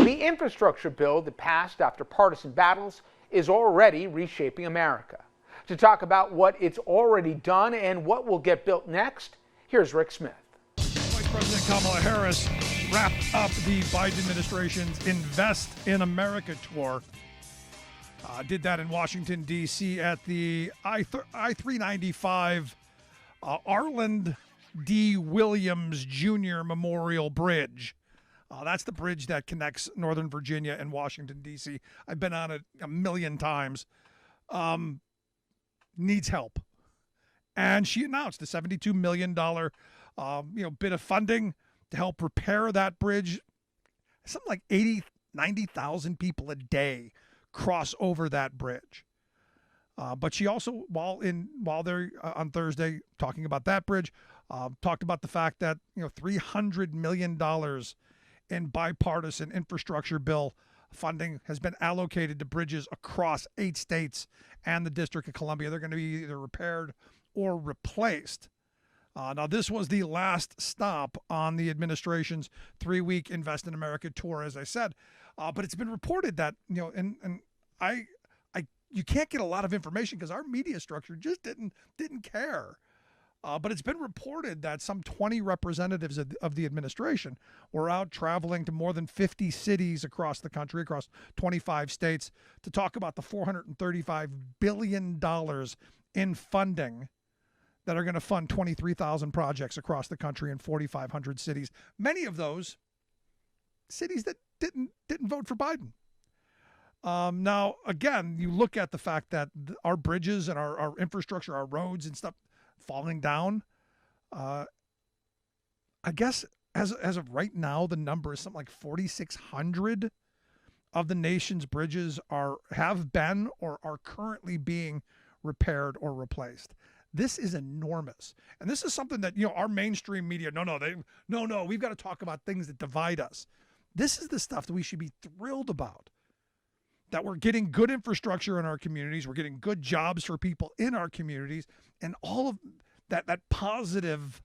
The infrastructure bill that passed after partisan battles is already reshaping America. To talk about what it's already done and what will get built next, here's Rick Smith. Vice President Kamala Harris wrapped up the Biden administration's Invest in America tour. Did that in Washington, D.C. at the I-395 Arland D. Williams Jr. Memorial Bridge. That's the bridge that connects Northern Virginia and Washington, D.C. I've been on it a million times. Needs help. And she announced a $72 million bit of funding to help repair that bridge. Something like 90,000 people a day cross over that bridge. But she also, while they're on Thursday talking about that bridge, talked about the fact that $300 million in bipartisan infrastructure bill funding has been allocated to bridges across 8 states and the District of Columbia. They're going to be either repaired or replaced. Now, this was the last stop on the administration's 3-week Invest in America tour, as I said. But it's been reported that, you can't get a lot of information because our media structure just didn't care. But it's been reported that some 20 representatives of the administration were out traveling to more than 50 cities across the country, across 25 states, to talk about the $435 billion in funding that are going to fund 23,000 projects across the country in 4,500 cities. Many of those cities that didn't vote for Biden. Now, again, you look at the fact that our bridges and our infrastructure, our roads and stuff falling down. I guess as of right now, the number is something like 4,600 of the nation's bridges have been or are currently being repaired or replaced. This is enormous. And this is something that, our mainstream media, we've got to talk about things that divide us. This is the stuff that we should be thrilled about. That we're getting good infrastructure in our communities, we're getting good jobs for people in our communities, and all of that positive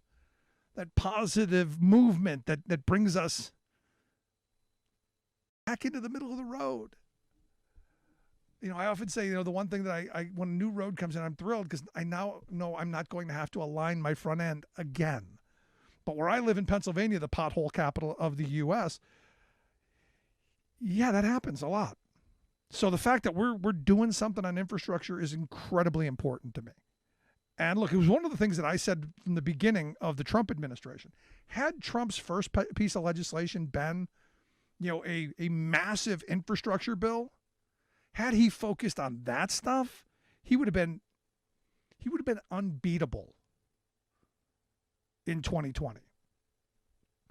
movement that brings us back into the middle of the road. I often say, the one thing that I when a new road comes in, I'm thrilled because I now know I'm not going to have to align my front end again. But where I live in Pennsylvania, the pothole capital of the U.S., yeah, that happens a lot. So the fact that we're doing something on infrastructure is incredibly important to me. And look, it was one of the things that I said from the beginning of the Trump administration. Had Trump's first piece of legislation been, a massive infrastructure bill, had he focused on that stuff, he would have been unbeatable in 2020.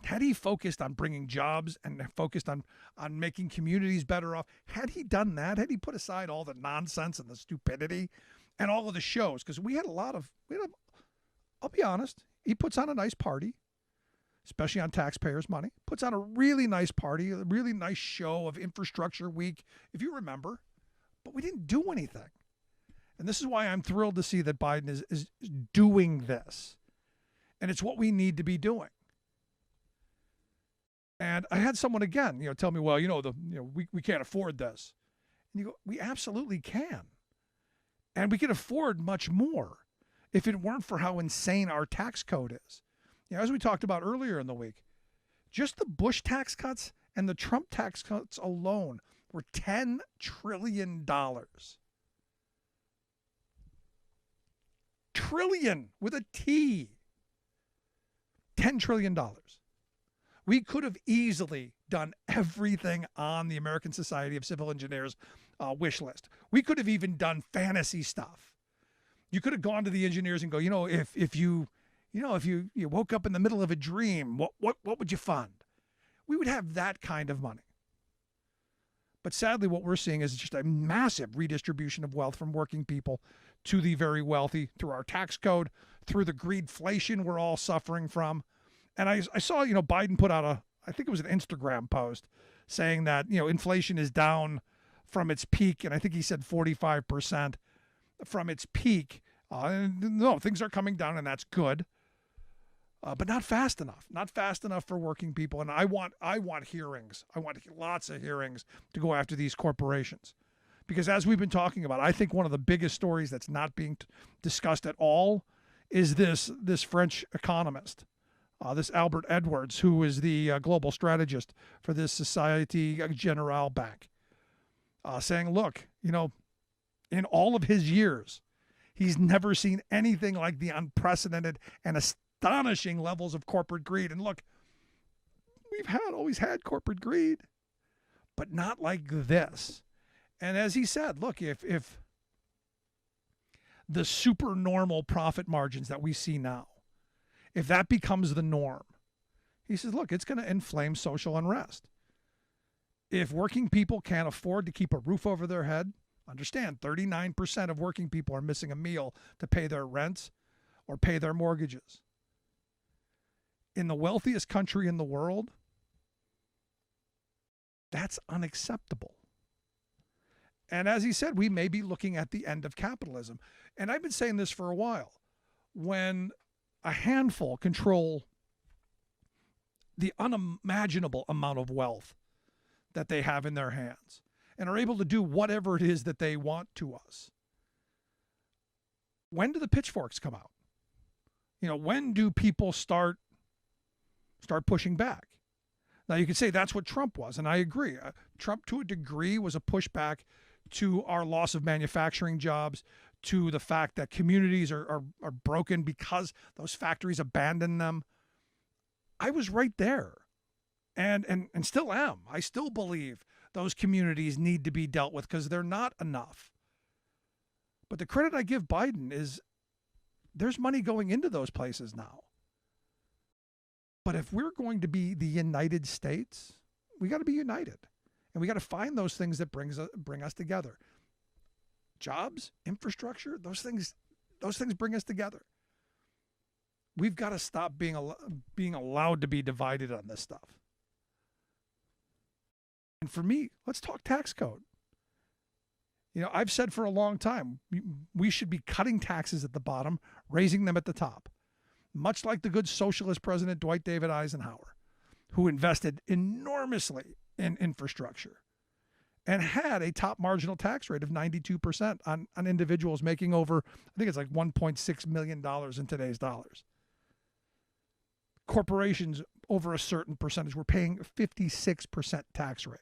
Had he focused on bringing jobs and focused on making communities better off, had he done that, had he put aside all the nonsense and the stupidity and all of the shows, because I'll be honest, he puts on a nice party, especially on taxpayers' money, puts on a really nice party, a really nice show of Infrastructure Week, if you remember, but we didn't do anything. And this is why I'm thrilled to see that Biden is doing this. And it's what we need to be doing. And I had someone again, tell me, well, we can't afford this. And you go, we absolutely can. And we could afford much more if it weren't for how insane our tax code is. As we talked about earlier in the week, just the Bush tax cuts and the Trump tax cuts alone were $10 trillion. Trillion with a T. $10 trillion. We could have easily done everything on the American Society of Civil Engineers wish list. We could have even done fantasy stuff. You could have gone to the engineers and go, if you woke up in the middle of a dream, what would you fund? We would have that kind of money. But sadly, what we're seeing is just a massive redistribution of wealth from working people to the very wealthy through our tax code, through the greedflation we're all suffering from. And I saw, Biden put out I think it was an Instagram post saying that, inflation is down from its peak. And I think he said 45% from its peak. No, things are coming down and that's good. but not fast enough. Not fast enough for working people. And I want hearings. I want lots of hearings to go after these corporations, because as we've been talking about, I think one of the biggest stories that's not being discussed at all is this French economist, this Albert Edwards, who is the global strategist for this Societe Generale Bank, saying, look, in all of his years, he's never seen anything like the unprecedented and astonishing levels of corporate greed. And look, we've always had corporate greed, but not like this. And as he said, look, if the supernormal profit margins that we see now, if that becomes the norm, he says, look, it's going to inflame social unrest. If working people can't afford to keep a roof over their head, understand 39% of working people are missing a meal to pay their rents or pay their mortgages. In the wealthiest country in the world, that's unacceptable. And as he said, we may be looking at the end of capitalism. And I've been saying this for a while. When a handful control the unimaginable amount of wealth that they have in their hands and are able to do whatever it is that they want to us, when do the pitchforks come out? When do people start pushing back? Now, you could say that's what Trump was, and I agree. Trump, to a degree, was a pushback to our loss of manufacturing jobs, to the fact that communities are broken because those factories abandoned them. I was right there, and still am. I still believe those communities need to be dealt with because they're not enough. But the credit I give Biden is there's money going into those places now. But if we're going to be the United States, we got to be united. And we got to find those things that bring us together. Jobs, infrastructure, those things bring us together. We've got to stop being allowed to be divided on this stuff. And for me, let's talk tax code. I've said for a long time, we should be cutting taxes at the bottom, raising them at the top. Much like the good socialist President Dwight David Eisenhower, who invested enormously in infrastructure and had a top marginal tax rate of 92% on individuals making over, I think it's like $1.6 million in today's dollars. Corporations over a certain percentage were paying 56% tax rate.